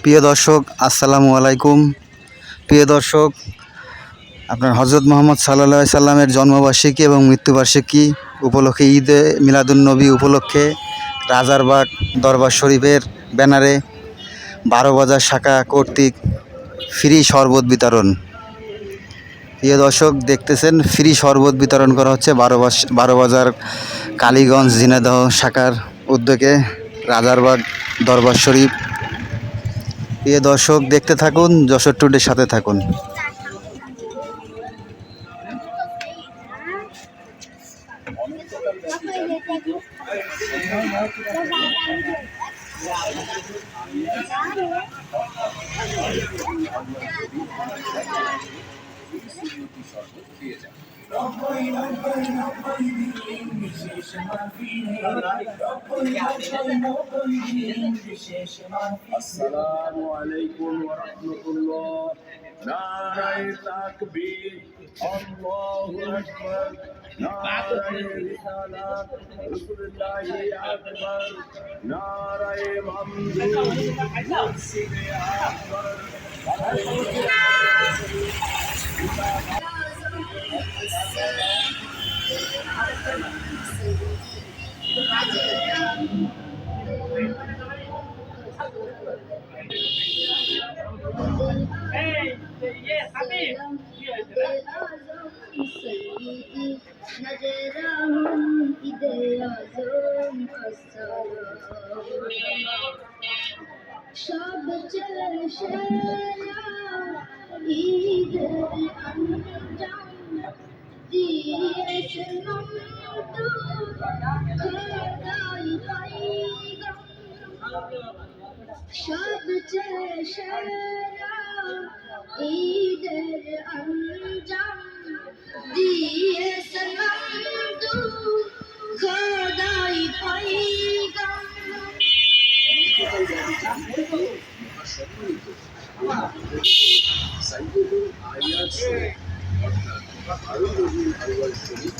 প্রিয় দর্শক, আসসালামু আলাইকুম। প্রিয় দর্শক, আপনার হজরত মোহাম্মদ সাল্লাল্লাহু আলাইহি সাল্লামের জন্মবার্ষিকী এবং মৃত্যুবার্ষিকী উপলক্ষে ঈদে মিলাদুন্নবী উপলক্ষে রাজারবাগ দরবার শরীফের ব্যানারে 12 বাজার শাখা কর্তৃক ফ্রি শরবত বিতরণ। প্রিয় দর্শক, দেখতেছেন ফ্রি শরবত বিতরণ করা হচ্ছে 12 বাজার কালীগঞ্জ ঝিনাইদহ শাখার উদ্যোগে রাজারবাগ দরবার শরীফ। প্রিয় দর্শক, দেখতে থাকুন, যশোর টুডের সাথে থাকুন। আসসালামু আলাইকুম ওয়া রাহমাতুল্লাহ। নারায়ে তাকবীর, আল্লাহু আকবার, নারায়ে রিসালাত, রাসূলুল্লাহি আকবার, নারায়ে মামদুদ, মুর্শিদে আকবার। সবচেয়ে সেরা ঈদের আঞ্জাম দিয়েছেন মমদু খোদাই পাইগাম। সবচেয়ে সেরা ঈদের আঞ্জাম দিয়েছেন মমদু খোদাই পাইগাম। সাইয়্যিদুল আয়াত শরীফ অর্থাৎ আরো রবিউল আউয়াল শরীফ